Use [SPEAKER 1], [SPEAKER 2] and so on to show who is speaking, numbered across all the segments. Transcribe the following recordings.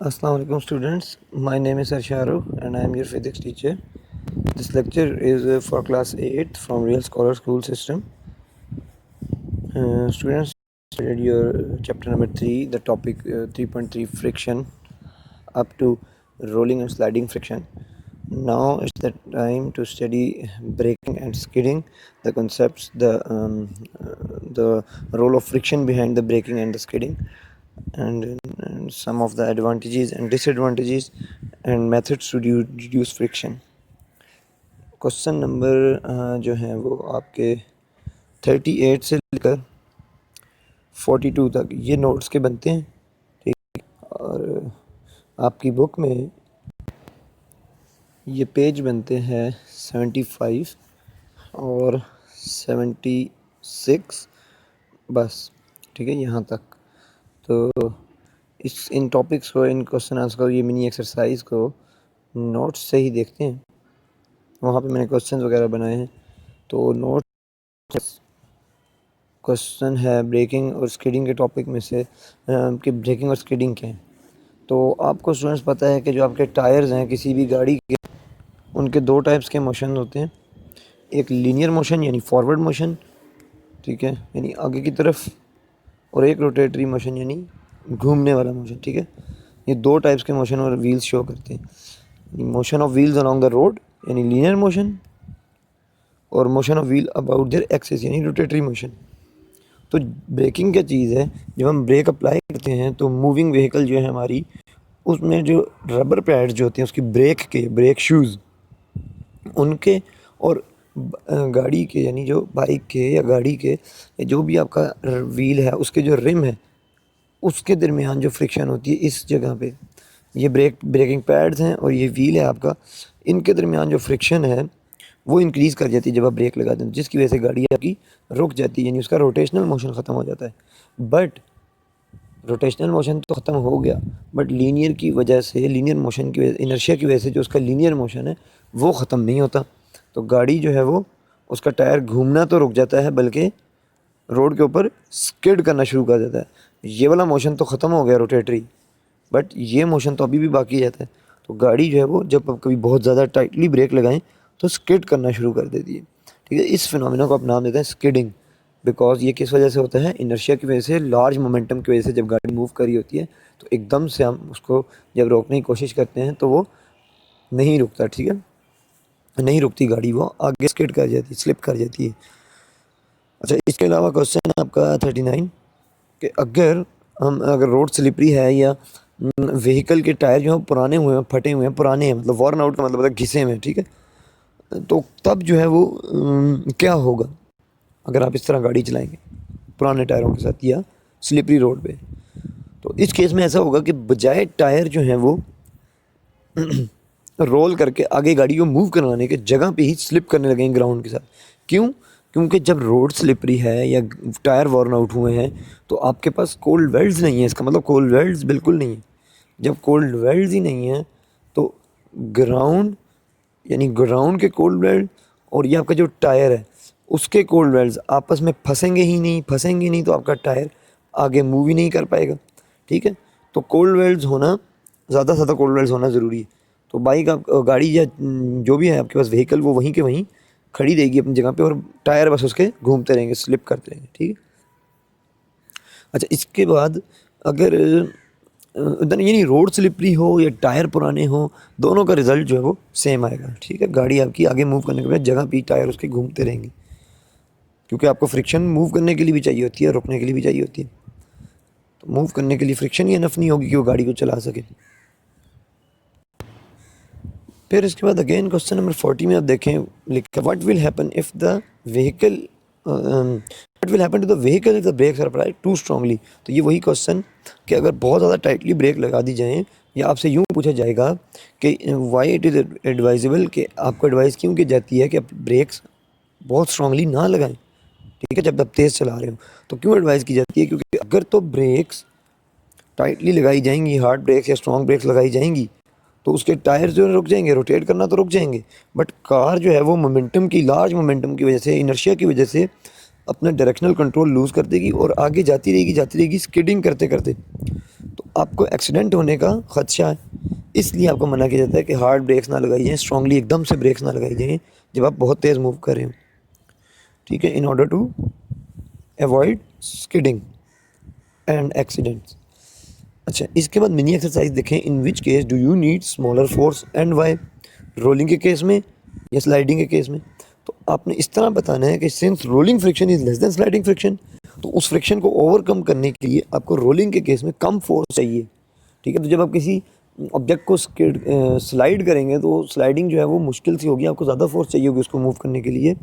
[SPEAKER 1] Assalamu alaikum students. My name is Arsharu and I am your physics teacher. This lecture is for class 8 from Real Scholar School System. Students, studied your chapter number 3, the topic 3.3 friction up to rolling and sliding friction. Now it's the time to study braking and skidding, the concepts, the role of friction behind the braking and the skidding, and some of the advantages and disadvantages and methods to reduce friction. Question number जो है वो आपके 38 से लेकर 42 तक ये notes के बनते हैं, ठीक। और आपकी बुक में ये पेज बनते हैं 75 और 76 बस, ठीक है, यहाँ तक। तो इन टॉपिक्स को, इन क्वेश्चन आंसर को, ये मिनी एक्सरसाइज को नोट्स से ही देखते हैं। वहाँ पे मैंने क्वेश्चन वगैरह बनाए हैं। तो नोट्स क्वेश्चन है ब्रेकिंग और स्किडिंग के टॉपिक में से कि ब्रेकिंग और स्किडिंग क्या है। तो आपको स्टूडेंट्स पता है कि जो आपके टायर्स हैं किसी भी गाड़ी के, उनके दो टाइप्स के मोशन होते हैं। एक लीनियर मोशन यानी फॉरवर्ड मोशन, ठीक है, यानी आगे की तरफ, और एक रोटेटरी मोशन यानी घूमने वाला मोशन, ठीक है। ये दो टाइप्स के मोशन और व्हील्स शो करते हैं। Motion of wheels along the road यानी लीनियर मोशन, और motion of wheel about their axis यानी रोटेटरी मोशन। तो ब्रेकिंग क्या चीज़ है, जब हम ब्रेक अप्लाई करते हैं तो मूविंग व्हीकल जो है हमारी, उसमें जो रबर पैड्स जो होते हैं उसकी ब्रेक शूज़ उनके, और गाड़ी के यानी जो बाइक के या गाड़ी के जो भी आपका व्हील है उसके जो रिम है उसके दरमियान जो फ्रिक्शन होती है, इस जगह पे ये ब्रेकिंग पैड्स हैं और ये व्हील है आपका, इनके दरमियान जो फ्रिक्शन है वो इंक्रीज़ कर जाती है जब आप ब्रेक लगाते हैं, जिसकी वजह से गाड़ी आपकी रुक जाती है, यानी उसका रोटेशनल मोशन ख़त्म हो जाता है। बट रोटेशनल मोशन तो ख़त्म हो गया, बट लीनियर की वजह से, लीनियर मोशन की वजह, इनर्शिया की वजह से जो उसका लीनियर मोशन है वो ख़त्म नहीं होता। तो गाड़ी जो है वो, उसका टायर घूमना तो रुक जाता है, बल्कि रोड के ऊपर स्किड करना शुरू कर देता है। ये वाला मोशन तो ख़त्म हो गया रोटेटरी, बट ये मोशन तो अभी भी बाकी रहता है। तो गाड़ी जो है वो जब आप कभी बहुत ज़्यादा टाइटली ब्रेक लगाएं तो स्किड करना शुरू कर देती है, ठीक है। इस फिनोमिना को आप नाम देते हैं स्किडिंग, बिकॉज ये किस वजह से होता है, इनर्शिया की वजह से, लार्ज मोमेंटम की वजह से। जब गाड़ी मूव कर रही होती है तो एकदम से हम उसको जब रोकने की कोशिश करते हैं तो वो नहीं रुकता, ठीक है, नहीं रुकती गाड़ी, वो आगे स्किड कर जाती है, स्लिप कर जाती है। अच्छा, इसके अलावा क्वेश्चन है आपका 39 कि अगर रोड स्लिपरी है या व्हीकल के टायर जो है पुराने हुए हैं, फटे हुए हैं, पुराने हैं, मतलब वॉर्न आउट का मतलब है घिसे हुए हैं, ठीक है, तो तब जो है वो क्या होगा अगर आप इस तरह गाड़ी चलाएंगे पुराने टायरों के साथ या स्लिपरी रोड पे। तो इस केस में ऐसा होगा कि बजाय टायर जो हैं वो रोल करके आगे गाड़ी को मूव करवाने के जगह पे ही स्लिप करने लगेंगे ग्राउंड के साथ। क्यों? क्योंकि जब रोड स्लिपरी है या टायर वॉर्न आउट हुए हैं तो आपके पास कोल्ड वेल्ड्स नहीं है, इसका मतलब कोल्ड वेल्ड्स बिल्कुल नहीं है। जब कोल्ड वेल्ड्स ही नहीं है तो ग्राउंड, यानी ग्राउंड के कोल्ड वेल्ड और ये आपका जो टायर है उसके कोल्ड वेल्ड्स आपस में फंसेंगे ही नहीं, तो आपका टायर आगे मूव ही नहीं कर पाएगा, ठीक है। तो कोल्ड वेल्ड्स होना, ज़्यादा से ज़्यादा कोल्ड वेल्ड्स होना ज़रूरी है। तो बाइक, आप गाड़ी या जो भी है आपके पास व्हीकल, वो वहीं के वहीं खड़ी रहेगी अपनी जगह पे, और टायर बस उसके घूमते रहेंगे, स्लिप करते रहेंगे, ठीक है। अच्छा, इसके बाद अगर यानी रोड स्लिपरी हो या टायर पुराने हो, दोनों का रिजल्ट जो है वो सेम आएगा, ठीक है। गाड़ी आपकी आगे मूव करने के बाद जगह पे टायर उसके घूमते रहेंगे, क्योंकि आपको फ्रिक्शन मूव करने के लिए भी चाहिए होती है, रुकने के लिए भी चाहिए होती है। तो मूव करने के लिए फ्रिक्शन ही इनफ नहीं होगी कि वो गाड़ी को चला सके। फिर इसके बाद अगेन क्वेश्चन नंबर 40 में आप देखें, लिखा what will happen if the vehicle what will happen to the vehicle if the brakes are applied too strongly. तो ये वही क्वेश्चन कि अगर बहुत ज़्यादा टाइटली ब्रेक लगा दी जाए, या आपसे यूँ पूछा जाएगा कि वाई इट इज़ एडवाइजेबल, कि आपको एडवाइस क्यों की जाती है कि आप ब्रेक्स बहुत स्ट्रांगली ना लगाएं, ठीक है, जब आप तेज़ चला रहे हो। तो क्यों एडवाइस की जाती है? क्योंकि अगर तो ब्रेक्स टाइटली लगाई जाएंगी, हार्ड ब्रेक्स या स्ट्रॉन्ग ब्रेक्स लगाई जाएंगी, तो उसके टायर जो है रुक जाएंगे, रोटेट करना तो रुक जाएंगे, बट कार जो है वो मोमेंटम की, लार्ज मोमेंटम की वजह से, इनर्शिया की वजह से अपना डायरेक्शनल कंट्रोल लूज़ कर देगी और आगे जाती रहेगी स्किडिंग करते करते। तो आपको एक्सीडेंट होने का खदशा है, इसलिए आपको मना किया जाता है कि हार्ड ब्रेक्स ना लगाई जाएँ, स्ट्रांगली एकदम से ब्रेक्स ना लगाई जाएँ जब आप बहुत तेज़ मूव कर रहे हो, ठीक है, in order to avoid skidding and accidents. अच्छा, इसके बाद मिनी एक्सरसाइज देखें। In which case do you need smaller force and why? Rolling के केस में या स्लाइडिंग के केस में? तो आपने इस तरह बताना है कि since rolling friction is less than sliding friction, तो उस फ्रिक्शन को ओवरकम करने के लिए आपको रोलिंग के केस में कम फोर्स चाहिए, ठीक है। तो जब आप किसी ऑब्जेक्ट को स्लाइड करेंगे तो स्लाइडिंग जो है वो मुश्किल सी होगी, आपको ज़्यादा फोर्स चाहिए होगी उसको मूव करने के लिए।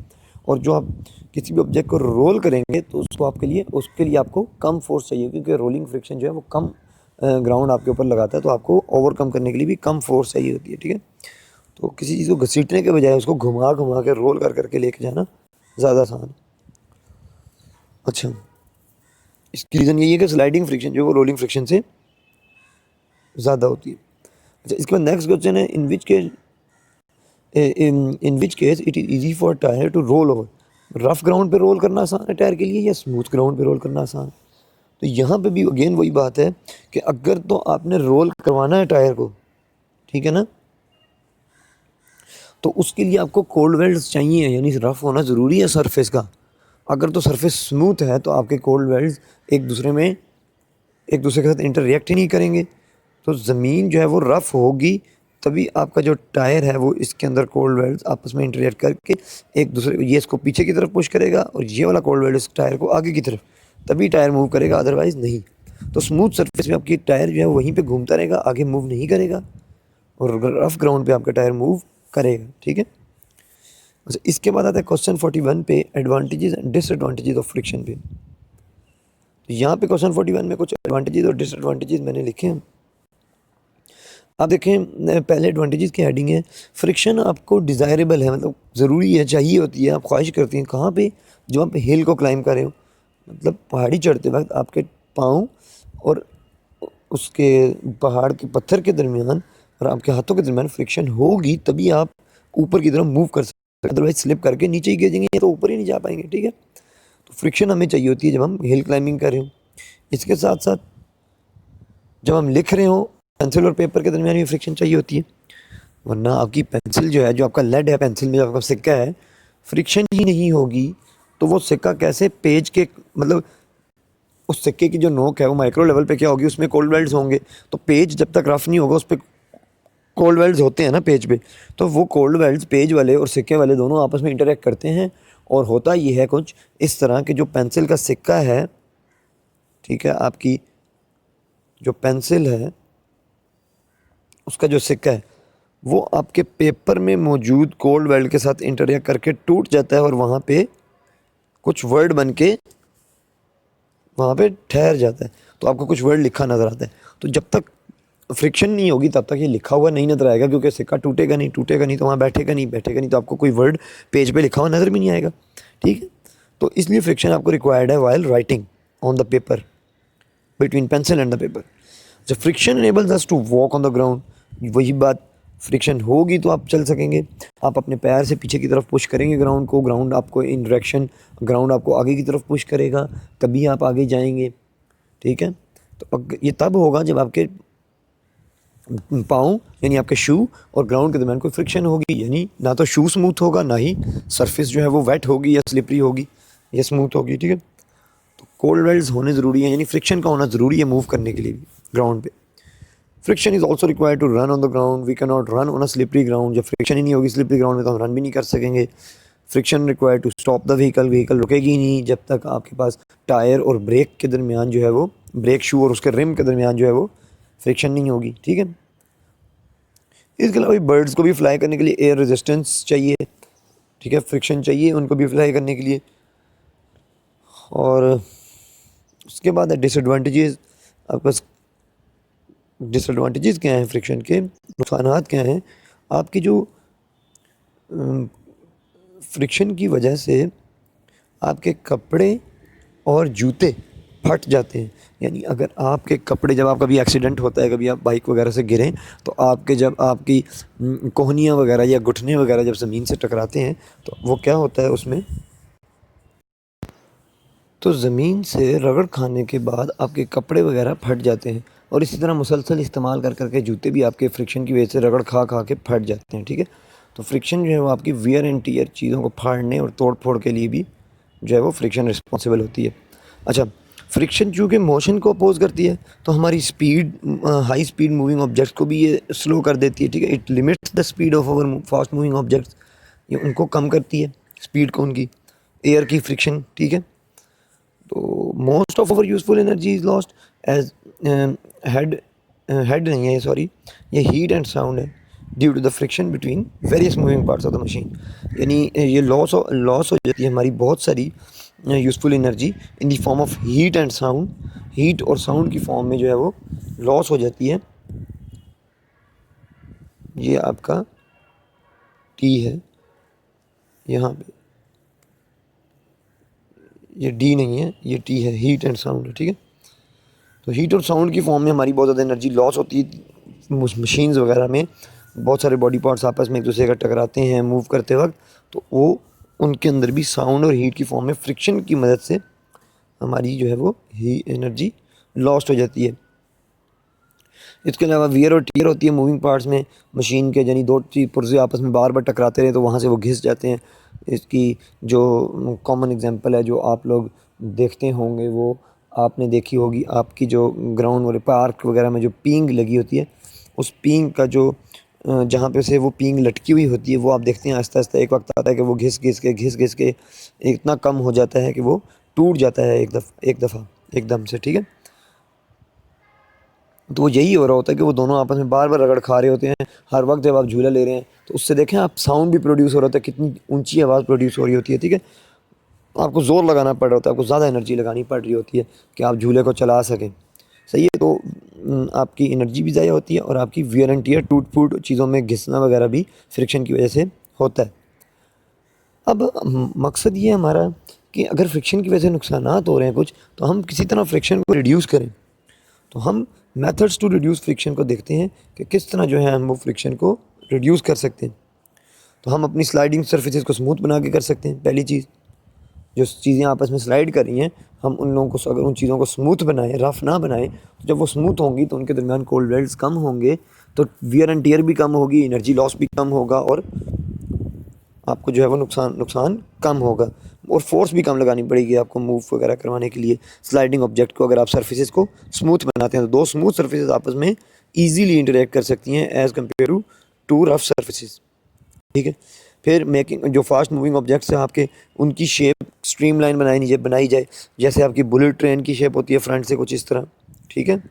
[SPEAKER 1] और जो आप किसी भी ऑब्जेक्ट को रोल करेंगे तो उसके लिए आपको कम फोर्स चाहिए, क्योंकि रोलिंग फ्रिक्शन जो है वो कम ग्राउंड आपके ऊपर लगाता है, तो आपको ओवरकम करने के लिए भी कम फोर्स चाहिए होती है, ठीक है। तो किसी चीज़ को घसीटने के बजाय उसको घुमा घुमा के रोल कर करके लेके जाना ज़्यादा आसान है। अच्छा, इसकी रीज़न यही है कि स्लाइडिंग फ्रिक्शन जो है वो रोलिंग फ्रिक्शन से ज़्यादा होती है। अच्छा, इसके बाद नेक्स्ट क्वेश्चन है, in which case it is easy for tyre to roll over? Rough ground पे रोल करना आसान है टायर के लिए या स्मूथ ग्राउंड पे रोल करना आसान है? तो यहाँ पे भी अगेन वही बात है कि अगर तो आपने रोल करवाना है टायर को, ठीक है ना, तो उसके लिए आपको कोल्ड वेल्ड्स चाहिए, यानी रफ होना ज़रूरी है सरफेस का। अगर तो सरफेस स्मूथ है तो आपके कोल्ड वेल्ड्स एक दूसरे के साथ इंटररिएक्ट ही नहीं करेंगे। तो ज़मीन जो है वो रफ़ होगी तभी आपका जो टायर है वो इसके अंदर कोल्ड वेल्ड्स आपस में इंटररिएक्ट करके एक दूसरे, ये इसको पीछे की तरफ पुश करेगा और ये वाला कोल्ड वेल्ड इस टायर को आगे की तरफ, तभी टायर मूव करेगा, अदरवाइज़ नहीं। तो स्मूथ सरफेस में आपकी टायर जो है वहीं पे घूमता रहेगा, आगे मूव नहीं करेगा, और रफ़ ग्राउंड पे आपका टायर मूव करेगा, ठीक है। अच्छा, इसके बाद आता है क्वेश्चन 41 पे, advantages and disadvantages of friction पे। तो यहाँ पे क्वेश्चन 41 में कुछ एडवांटेजेस और डिसएडवांटेजेस मैंने लिखे हैं। आप देखें, पहले एडवांटेजेस की हेडिंग है, फ्रिक्शन आपको डिज़ायरेबल है, मतलब ज़रूरी है, चाहिए होती है, आप ख्वाहिश करती हैं कहाँ पे? जब आप हिल को क्लाइंब कर रहे हो, मतलब पहाड़ी चढ़ते वक्त आपके पाँव और उसके पहाड़ के पत्थर के दरमियान और आपके हाथों के दरमियान फ्रिक्शन होगी, तभी आप ऊपर की तरफ मूव कर सकते हैं, अदरवाइज स्लिप करके नीचे ही गिरेंगे तो ऊपर ही नहीं जा पाएंगे, ठीक है। तो फ्रिक्शन हमें चाहिए होती है जब हम हिल क्लाइंबिंग कर रहे हो। इसके साथ साथ जब हम लिख रहे हो, पेंसिल और पेपर के दरमियान भी फ्रिक्शन चाहिए होती है, वरना आपकी पेंसिल जो है, जो आपका लेड है पेंसिल में, जो आपका सिक्का है, फ्रिक्शन ही नहीं होगी तो वो सिक्का कैसे पेज के, मतलब उस सिक्के की जो नोक है वो माइक्रो लेवल पे क्या होगी, उसमें कोल्ड वेल्ड्स होंगे, तो पेज जब तक रफ नहीं होगा उस पर कोल्ड वेल्ड्स होते हैं ना पेज पे, तो वो कोल्ड वेल्ड्स पेज वाले और सिक्के वाले दोनों आपस में इंटरेक्ट करते हैं, और होता ये है कुछ इस तरह कि जो पेंसिल का सिक्का है, ठीक है, आपकी जो पेंसिल है उसका जो सिक्का है वो आपके पेपर में मौजूद कोल्ड वेल्ड के साथ इंटरैक्ट करके टूट जाता है और वहाँ पे कुछ वर्ड बन के वहाँ पे ठहर जाता है, तो आपको कुछ वर्ड लिखा नज़र आता है। तो जब तक फ्रिक्शन नहीं होगी तब तक ये लिखा हुआ नहीं नज़र आएगा, क्योंकि सिक्का टूटेगा नहीं तो वहाँ बैठेगा नहीं तो आपको कोई वर्ड पेज पे लिखा हुआ नज़र भी नहीं आएगा, ठीक है। तो इसलिए फ्रिक्शन आपको रिक्वायर्ड है while writing on the paper, between pencil and the paper. जब friction enables us to walk on the ground, वही बात, फ्रिक्शन होगी तो आप चल सकेंगे, आप अपने पैर से पीछे की तरफ पुश करेंगे ग्राउंड को, ग्राउंड आपको इन डायरेक्शन, ग्राउंड आपको आगे की तरफ पुश करेगा, तभी आप आगे जाएंगे, ठीक है। तो ये तब होगा जब आपके पाँव यानी आपके शू और ग्राउंड के दरमियान कोई फ्रिक्शन होगी, यानी ना तो शू स्मूथ होगा, ना ही सरफेस जो है वो वेट होगी या स्लिपरी होगी या स्मूथ होगी, ठीक है। तो कोल्ड वेल्ड्स होने ज़रूरी है, यानी फ्रिक्शन का होना ज़रूरी है मूव करने के लिए भी ग्राउंड पे। Friction is also required to run on the ground, we can not run on a slippery ground. जब फ्रिक्शन ही नहीं होगी स्लिपरी ग्राउंड में तो हम रन भी नहीं कर सकेंगे। Friction required to stop the vehicle रुकेगी नहीं जब तक आपके पास टायर और ब्रेक के दरमियान जो है वो, ब्रेक शू और उसके रिम के दरमियान जो है वो फ्रिक्शन नहीं होगी, ठीक है। इसके अलावा बर्ड्स को भी फ्लाई करने के लिए एयर रेजिस्टेंस चाहिए, ठीक है, फ्रिक्शन चाहिए उनको भी फ्लाई करने के लिए। और उसके बाद डिसएडवांटेजेस, आपके पास डिसएडवांटेजेस क्या हैं फ्रिक्शन के, नुकसानात क्या हैं? आपकी जो फ्रिक्शन की वजह से आपके कपड़े और जूते फट जाते हैं, यानी अगर आपके कपड़े, जब आप कभी एक्सीडेंट होता है, कभी आप बाइक वगैरह से गिरें, तो आपके जब आपकी कोहनियाँ वगैरह या घुटने वगैरह जब ज़मीन से टकराते हैं तो वो क्या होता है उसमें, तो ज़मीन से रगड़ खाने के बाद आपके कपड़े वगैरह फट जाते हैं। और इसी तरह मुसलसल इस्तेमाल कर करके जूते भी आपके फ्रिक्शन की वजह से रगड़ खा खा के फट जाते हैं, ठीक है। तो फ्रिक्शन जो है वो आपकी वियर एंड टीयर चीज़ों को फाड़ने और तोड़ फोड़ के लिए भी जो है वो फ्रिक्शन रिस्पॉन्सिबल होती है। अच्छा, फ्रिक्शन चूँकि मोशन को अपोज करती है तो हमारी speed, high speed moving objects को भी ये स्लो कर देती है, ठीक है। It limits the speed of our fast moving objects, ये उनको कम करती है स्पीड को उनकी, एयर की फ्रिक्शन, ठीक है। तो most of our useful energy is lost as head नहीं है सॉरी, ये हीट एंड साउंड है due to the friction between various moving parts of the machine. यानी ये लॉस हो जाती है हमारी बहुत सारी useful energy in the form of heat and sound, heat और साउंड की फॉर्म में जो है वो लॉस हो जाती है। ये आपका टी है यहाँ पे, ये डी नहीं है, ये टी है, हीट एंड साउंड है, ठीक है। तो हीट और साउंड की फॉर्म में हमारी बहुत ज़्यादा एनर्जी लॉस होती है मशीन्स वगैरह में। बहुत सारे बॉडी पार्ट्स आपस में एक दूसरे का टकराते हैं मूव करते वक्त, तो वो उनके अंदर भी साउंड और हीट की फॉर्म में फ्रिक्शन की मदद से हमारी जो है वो ही एनर्जी लॉस्ट हो जाती है। इसके अलावा वियर और टीयर होती है मूविंग पार्ट्स में मशीन के, यानी दो पुर्जे आपस में बार बार टकराते रहे तो वहाँ से वो घिस जाते हैं। इसकी जो कॉमन एग्जांपल है जो आप लोग देखते होंगे वो आपने देखी होगी, आपकी जो ग्राउंड वाले पार्क वगैरह में जो पींग लगी होती है, उस पींग का जो जहाँ पे से वो पींग लटकी हुई होती है वो आप देखते हैं आहिस्ता आहिस्ता एक वक्त आता है कि वो घिस घिस के इतना कम हो जाता है कि वो टूट जाता है एक दफ़ा एकदम से, ठीक है। तो वो यही हो रहा होता है कि वो दोनों आपस में बार बार रगड़ खा रहे होते हैं। हर वक्त जब आप झूला ले रहे हैं तो उससे देखें आप साउंड भी प्रोड्यूस हो रहा होता है, कितनी ऊंची आवाज़ प्रोड्यूस हो रही होती है, ठीक है। आपको ज़ोर लगाना पड़ रहा होता है, आपको ज़्यादा एनर्जी लगानी पड़ रही होती है कि आप झूले को चला सकें, सही है। तो आपकी एनर्जी भी ज़ाया होती है और आपकी वियर एंड टियर, टूट फूट चीज़ों में घिसना वगैरह भी फ्रिक्शन की वजह से होता है। अब मकसद ये हमारा कि अगर फ्रिक्शन की वजह से नुकसानात हो रहे हैं कुछ, तो हम किसी तरह फ्रिक्शन को रिड्यूस करें। तो हम मेथड्स टू रिड्यूस फ्रिक्शन को देखते हैं कि किस तरह जो है हम वो फ्रिक्शन को रिड्यूस कर सकते हैं। तो हम अपनी स्लाइडिंग सर्फेसेस को स्मूथ बना के कर सकते हैं। पहली चीज़, जो चीज़ें आपस में स्लाइड कर रही हैं, हम उन लोगों को अगर उन चीज़ों को स्मूथ बनाएं, रफ़ ना बनाएं, तो जब वो स्मूथ होंगी तो उनके दरमियान कोल्ड वेल्ड्स कम होंगे, तो वियर एंड टियर भी कम होगी, एनर्जी लॉस भी कम होगा और आपको जो है वो नुकसान कम होगा और फोर्स भी कम लगानी पड़ेगी आपको मूव वगैरह करवाने के लिए स्लाइडिंग ऑब्जेक्ट को। अगर आप सर्फेसेस को स्मूथ बनाते हैं तो दो स्मूथ सर्फेसेस आपस में ईजीली इंटरेक्ट कर सकती हैं as compare to rough surfaces, ठीक है। फिर मेकिंग जो फास्ट मूविंग ऑब्जेक्ट्स हैं आपके, उनकी शेप स्ट्रीमलाइन बनाई जाए। जैसे आपकी बुलेट ट्रेन की शेप होती है फ्रंट से कुछ इस तरह, ठीक है,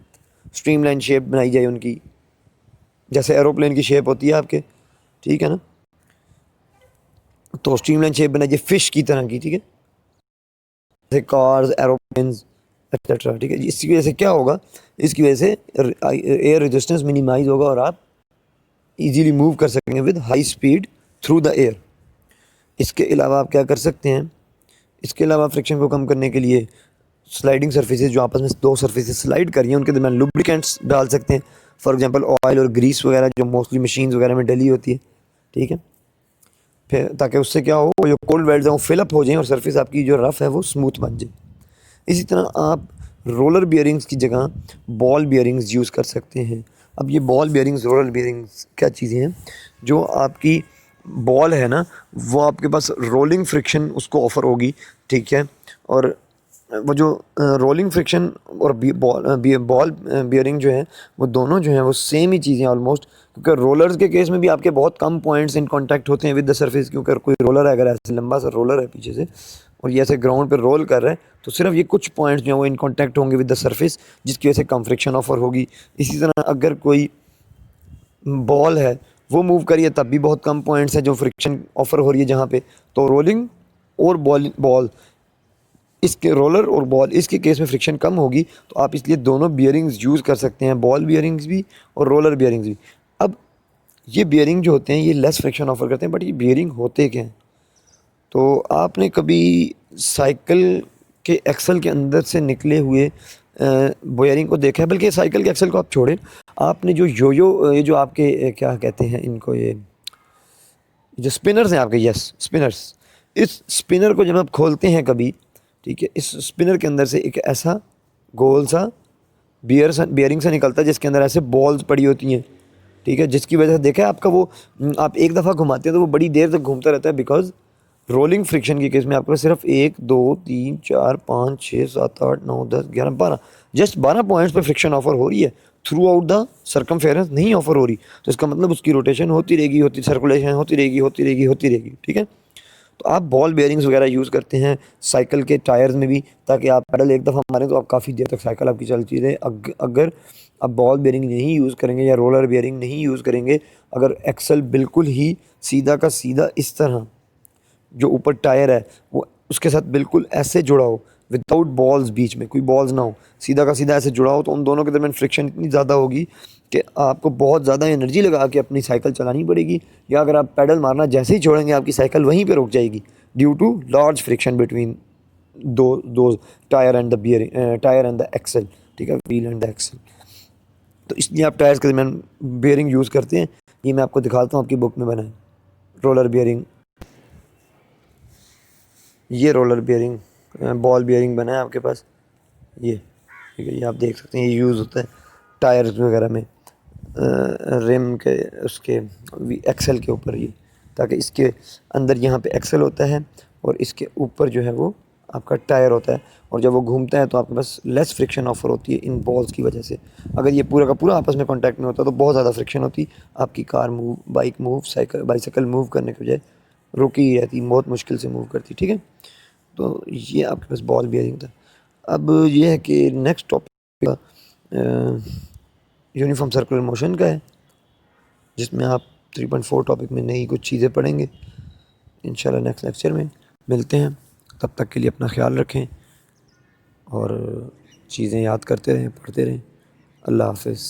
[SPEAKER 1] स्ट्रीमलाइन शेप बनाई जाए उनकी, जैसे एरोप्लेन की शेप होती है आपके, ठीक है ना। तो स्ट्रीमलाइन शेप बनाइए फिश की तरह की, ठीक है, जैसे कार्स, एरोप्लेन्स एक्सेट्रा, ठीक है। इसकी वजह से क्या होगा, इसकी वजह से एयर रेजिस्टेंस मिनिमाइज होगा और आप इजीली मूव कर सकेंगे with high speed through the air. इसके अलावा आप क्या कर सकते हैं, इसके अलावा फ्रिक्शन को कम करने के लिए स्लाइडिंग सर्फेसेस जो आपस में दो सर्फेसेस स्लाइड कर रही हैं उनके दरमियान लुब्रिकेंट्स डाल सकते हैं। फॉर एग्जांपल ऑयल और ग्रीस वगैरह जो मोस्टली मशीन्स वगैरह में डली होती है, ठीक है। फिर ताकि उससे क्या हो, जो कोल्ड वेल्ड्स हैं वो फिलअप हो जाएं और सरफेस आपकी जो रफ़ है वो स्मूथ बन जाए। इसी तरह आप रोलर बियरिंग्स की जगह बॉल बियरिंग्स यूज़ कर सकते हैं। अब ये बॉल बियरिंग्स, रोलर बियरिंग्स क्या चीज़ें हैं, जो आपकी बॉल है ना वो आपके पास रोलिंग फ्रिक्शन उसको ऑफ़र होगी, ठीक है। और वो जो रोलिंग फ्रिक्शन और बॉल बियरिंग जो है वो दोनों जो हैं वो सेम ही चीज़ें ऑलमोस्ट, क्योंकि रोलर्स के केस में भी आपके बहुत कम पॉइंट्स इन कांटेक्ट होते हैं विद द सरफेस। क्योंकि कोई रोलर है, अगर ऐसे लंबा सा रोलर है पीछे से और ये ऐसे ग्राउंड पे रोल कर रहा है, तो सिर्फ ये कुछ पॉइंट्स जो हैं वो इन कांटेक्ट होंगे विद द सरफेस, जिसकी वजह से कम फ्रिक्शन ऑफर होगी। इसी तरह अगर कोई बॉल है वो मूव करिए तब भी बहुत कम पॉइंट्स हैं जो फ्रिक्शन ऑफर हो रही है जहाँ पे। तो रोलिंग और बॉल इसके रोलर और बॉल इसके केस में फ्रिक्शन कम होगी, तो आप इसलिए दोनों बियरिंग्स यूज़ कर सकते हैं, बॉल बियरिंग्स भी और रोलर बियरिंग्स भी। अब ये बियरिंग जो होते हैं ये लेस फ्रिक्शन ऑफर करते हैं, बट ये बियरिंग होते क्या हैं। तो आपने कभी साइकिल के एक्सल के अंदर से निकले हुए बियरिंग को देखा है, बल्कि साइकिल के एक्सल को आप छोड़ें, आपने जो ये जो आपके क्या कहते हैं इनको, ये जो स्पिनर्स हैं आपके, यस स्पिनर्स, इस स्पिनर को जब आप खोलते हैं कभी, ठीक है, इस स्पिनर के अंदर से एक ऐसा गोल सा बियरिंग से निकलता है, जिसके अंदर ऐसे बॉल्स पड़ी होती हैं, ठीक है, जिसकी वजह से देखा है आपका वो आप एक दफ़ा घुमाते हैं तो वो बड़ी देर तक घूमता रहता है, बिकॉज रोलिंग फ्रिक्शन की केस में आपके पास सिर्फ 1 2 3 4 5 6 7 8 9 10 11 12 जस्ट 12 पॉइंट्स पे फ्रिक्शन ऑफर हो रही है, थ्रू आउट द सर्कमफेरेंस नहीं ऑफर हो रही। तो इसका मतलब उसकी रोटेशन होती रहेगी, सर्कुलेशन होती रहेगी, होती रहेगी, होती रहेगी, ठीक है। तो आप बॉल बेयरिंग्स वगैरह यूज़ करते हैं साइकिल के टायर्स में भी, ताकि आप पैडल एक दफ़ा मारें तो आप काफ़ी देर तक साइकिल आपकी चलती रहे। अगर आप बॉल बेयरिंग नहीं यूज़ करेंगे या रोलर बेयरिंग नहीं यूज़ करेंगे, अगर एक्सल बिल्कुल ही सीधा का सीधा इस तरह जो ऊपर टायर है वो उसके साथ बिल्कुल ऐसे जुड़ा हो, विदाउट बॉल्स, बीच में कोई बॉल्स ना हो, सीधा का सीधा ऐसे जुड़ा हो, तो उन दोनों के दरमियान फ्रिक्शन इतनी ज़्यादा होगी कि आपको बहुत ज़्यादा एनर्जी लगा के अपनी साइकिल चलानी पड़ेगी, या अगर आप पैडल मारना जैसे ही छोड़ेंगे आपकी साइकिल वहीं पे रुक जाएगी, due to large friction between दो tyre and the tyre and the axle, ठीक है, व्हील एंड द एक्सल। तो इसलिए आप टायर्स के दरमियान बेयरिंग यूज़ करते हैं। ये मैं आपको दिखाता हूँ, आपकी बुक में बना है रोलर बेयरिंग, ये रोलर बेयरिंग बॉल बेयरिंग बना है आपके पास, ये ठीक है, ये आप देख सकते हैं, ये यूज़ होता है टायर्स वगैरह में, रिम के उसके एक्सल के ऊपर, ये ताकि इसके अंदर यहाँ पे एक्सल होता है और इसके ऊपर जो है वो आपका टायर होता है, और जब वो घूमता है तो आपके पास लेस फ्रिक्शन ऑफर होती है इन बॉल्स की वजह से। अगर ये पूरा का पूरा आपस में कांटेक्ट में होता तो बहुत ज़्यादा फ्रिक्शन होती, आपकी car move, bike move, bicycle move करने के बजाय रुकी ही रहती, बहुत मुश्किल से मूव करती, ठीक है। तो ये आपके पास बॉल बेयरिंग था। अब ये है कि next topic uniform circular motion का है, जिसमें आप 3.4 टॉपिक में नई कुछ चीज़ें पढ़ेंगे इंशाल्लाह। नेक्स्ट लेक्चर में मिलते हैं, तब तक के लिए अपना ख्याल रखें और चीज़ें याद करते रहें, पढ़ते रहें। अल्लाह हाफ़िज़।